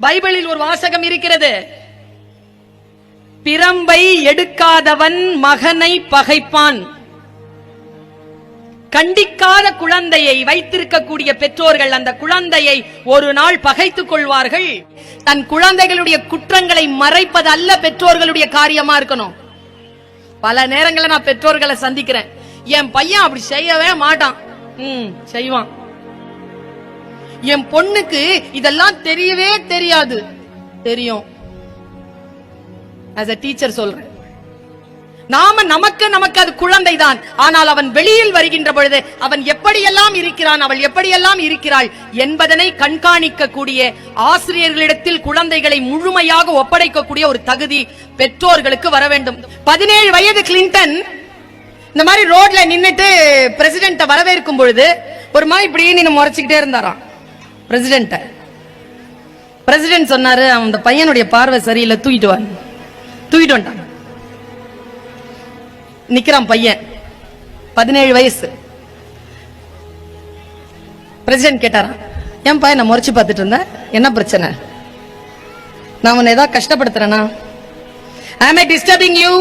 பைபிளில் ஒரு வாசகம் இருக்கிறது, பிரம்பை எடுக்காதவன் மகனை பகைப்பான். கண்டிக்காத குழந்தையை வைத்திருக்கக்கூடிய பெற்றோர்கள் அந்த குழந்தையை ஒரு நாள் பகைத்துக் கொள்வார்கள். தன் குழந்தைகளுடைய குற்றங்களை மறைப்பது அல்ல பெற்றோர்களுடைய காரியமா இருக்கணும். பல நேரங்களில் நான் பெற்றோர்களை சந்திக்கிறேன், என் பையன் அப்படி செய்யவே மாட்டான், செய்வான். என் பொண்ணுக்கு இதெல்லாம் தெரியவே தெரியாது. தெரியும். as a teacher சொல்றேன், நமக்கு அது குழந்தைதான். ஆனால் அவன் வெளியில் வருகின்ற பொழுது அவன் எப்படியெல்லாம் இருக்கிறான், அவள் எப்படியெல்லாம் இருக்கிறாள் என்பதனை கண்காணிக்க கூடிய ஆசிரியர்களிடத்தில் குழந்தைகளை முழுமையாக ஒப்படைக்கக்கூடிய ஒரு தகுதி பெற்றோர்களுக்கு வர வேண்டும். 17 வயது கிளின்டன் இந்த மாதிரி ரோட்ல நின்னுட்டு பிரசிடென்ட்ட வரவேற்கும் பொழுது ஒரு மாதிரி இப்படி நின்னு முறைச்சுக்கிட்டே இருந்தாராம் பிரசிடென்ட்ட. பிரசிடென்ட் சொன்னாரு, அந்த பையனுடைய பார்வை சரியில்லை, தூக்கிட்டு வந்துட்டான். நிக்கிறான் பையன், 17 வயசு. பிரசிடென்ட் கேட்டாராம், ஏன் பையன் நான் முறைச்சு பார்த்துட்டு இருந்தேன், என்ன பிரச்சனை, நான் உன்னை ஏதாவது கஷ்டப்படுத்துறேனா, am I disturbing you?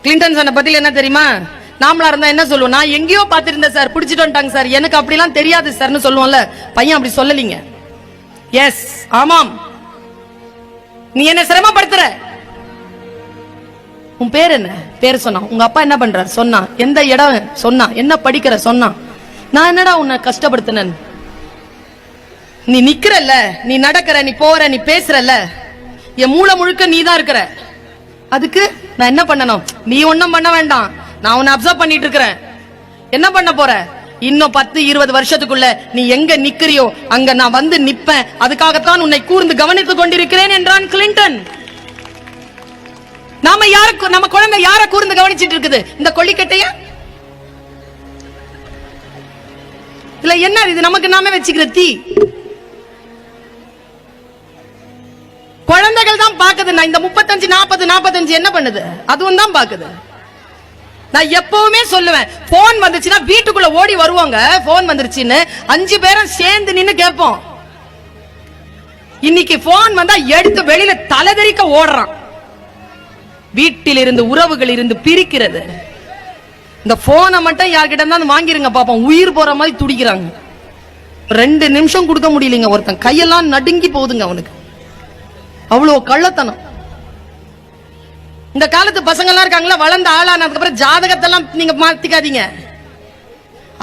Clinton சொன்ன பதில் என்ன தெரியுமா, நாமளா இருந்தா என்ன சொல்லுவோம், நான் எங்கேயோ பார்த்துட்டு இருந்தேன் சார், பிடிச்சிட்டு வந்துட்டாங்க சார், எனக்கு அப்படிலாம் தெரியாது சார்னு சொல்லுவோம்ல. பையன் அப்படி சொல்லலீங்க. எஸ், ஆமாம், நீ என்ன சிரமப்படுத்துற. உன் பேர் என்ன, பேர் சொன்னா. உங்க அப்பா என்ன பண்றாரு சொன்னா. எந்த இடம் சொன்னா. என்ன படிக்கிற சொன்னா. நான் என்னடா உன்னை கஷ்டப்படுத்தினேன். நீ நிக்கிறல்ல, நீ நடக்கிற, நீ போற, நீ பேசுறல்ல, என் மூளை முழுக்க நீ தான் இருக்கிற. அதுக்கு நான் என்ன பண்ணணும். நீ ஒன்னும் பண்ண வேண்டாம், நான் உன்னை அப்சர்வ் பண்ணிட்டு இருக்கிறேன். என்ன பண்ண போற, இன்னும் 10-20 வருஷத்துக்குள்ள நீ எங்க நிக்கிறியோ அங்க நான் வந்து நிப்பேன். அதுக்காகத்தான் உன்னை கூர்ந்து கவனித்துக் கொண்டிருக்கிறேன் என்றான் கிளின்டன். நம்ம குழந்தை யார கூர்ந்து கவனிச்சிட்டு இருக்குது, இந்த கொள்ளிக்கட்டைய இல்ல என்ன, இது நமக்கு நாம வச்சுக்கிற தீ. குழந்தைகள் தான் பாக்குது. நான் இந்த 35-40-45 என்ன பண்ணுது, அதுவும் தான் பாக்குது. நான் எப்பவுமே சொல்லுவேன், போன் வந்துச்சுன்னா வீட்டுக்குள்ள ஓடி வருவாங்க. போன் வந்துருச்சுன்னு 5 பேரும் சேர்ந்து நின்னு கேட்போம். இன்னைக்கு போன் வந்தா எடுத்து வெளியில தலைதெறிக்க ஓடுறான். வீட்டில் இருந்து உறவுகள் இருந்து பிரிக்கிறது. இந்த போனை மட்டும் யார்கிட்ட இருந்தாலும் வாங்கிருங்க பாப்போம், உயிர் போற மாதிரி துடிக்கிறாங்க. 2 நிமிஷம் கொடுக்க முடியலங்க, ஒருத்தன் கையெல்லாம் நடுங்கி போகுதுங்க அவனுக்கு, அவ்வளவு கள்ளத்தனம். இந்த காலத்து பசங்க எல்லாம் இருக்காங்களா, வளர்ந்த ஆளானதுக்கு அப்புறம் ஜாதகத்தெல்லாம் நீங்க மாத்திக்காதீங்க.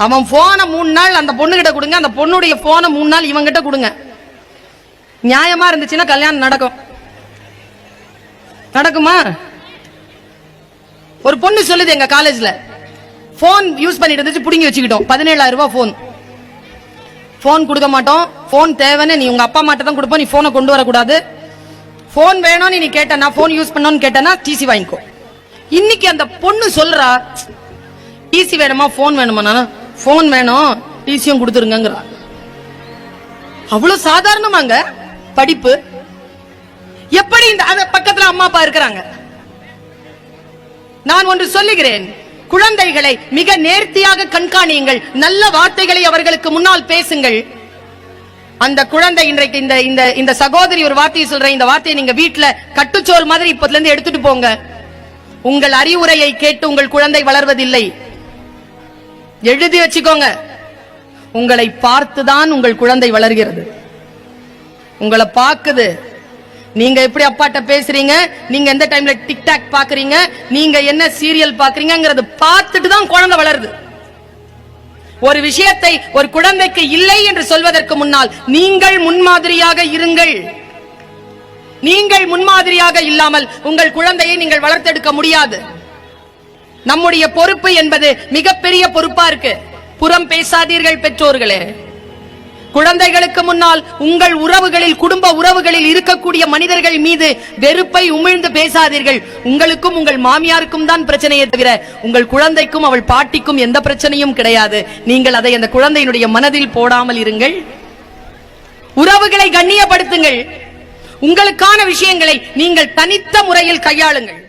அவன் போனை 3 நாள் அந்த பொண்ணு கிட்ட கொடுங்க, அந்த பொண்ணுடைய போனை 3 நாள் இவன் கிட்ட கொடுங்க. நியாயமா இருந்துச்சுன்னா கல்யாணம் நடக்குமா? ஒரு பொண்ணு சொல்லுது, எங்க காலேஜ்ல போன் யூஸ் பண்ணிட்டு இருந்துச்சு, புடிங்கி வச்சுக்கிட்டோம். 17,000 ரூபாய் போன் கொடுக்க மாட்டோம். போன் தேவைன்னு நீ உங்க அப்பா மாட்ட தான் கொடுப்போம், நீ போனை கொண்டு வரக்கூடாது. போன் வேணும்னு நீ கேட்டனா, போன் யூஸ் பண்ணணும்னு கேட்டனா டிசி வாங்கிக்கோ. இன்னைக்கு அந்த பொண்ணு சொல்றா, டிசி வேணுமா போன் வேணுமா, போன் வேணும் டிசியும் கொடுத்துருங்க. அவ்வளவு சாதாரணமாங்க படிப்பு. எப்படி இந்த பக்கத்துல அம்மா அப்பா இருக்கிறாங்க. நான் ஒன்று சொல்லுகிறேன், குழந்தைகளை மிக நேர்த்தியாக கண்காணியுங்கள், நல்ல வார்த்தைகளை அவர்களுக்கு முன்னால் பேசுங்கள். அந்த குழந்தை இன்றைக்கு இந்த சகோதரி ஒரு வார்த்தையை சொல்ற, இந்த வார்த்தையை நீங்க வீட்டுல கட்டுச்சோல் மாதிரி இப்போதுல இருந்து எடுத்துட்டு போங்க. உங்கள் அறிவுரையை கேட்டு உங்கள் குழந்தை வளர்வதில்லை, எழுதி வச்சுக்கோங்க. உங்களை பார்த்துதான் உங்கள் குழந்தை வளர்கிறது. உங்களை பார்க்குது, நீங்க எப்படி அப்பாட்ட பேசுறீங்க, நீங்க எந்த டைம்ல டிக்டாக் பாக்குறீங்க, நீங்க என்ன சீரியல் பாக்குறீங்கிறது பார்த்துட்டு தான் குழந்தை வளருது. ஒரு விஷயத்தை ஒரு குழந்தைக்கு இல்லை என்று சொல்வதற்கு முன்னால் நீங்கள் முன்மாதிரியாக இருங்கள். நீங்கள் முன்மாதிரியாக இல்லாமல் உங்கள் குழந்தையை நீங்கள் வளர்த்தெடுக்க முடியாது. நம்முடைய பொறுப்பு என்பது மிகப்பெரிய பொறுப்பா இருக்கு. புறம் பேசாதீர்கள் பெற்றோர்களே. குழந்தைகளுக்கு முன்னால் உங்கள் உறவுகளில், குடும்ப உறவுகளில் இருக்கக்கூடிய மனிதர்கள் மீது வெறுப்பை உமிழ்ந்து பேசாதீர்கள். உங்களுக்கும் உங்கள் மாமியாருக்கும் தான் பிரச்சனையே தவிர உங்கள் குழந்தைக்கும் அவள் பாட்டிக்கும் எந்த பிரச்சனையும் கிடையாது. நீங்கள் அதை அந்த குழந்தையினுடைய மனதில் போடாமல் இருங்கள். உறவுகளை கண்ணியப்படுத்துங்கள். உங்களுக்கான விஷயங்களை நீங்கள் தனித்த முறையில் கையாளுங்கள்.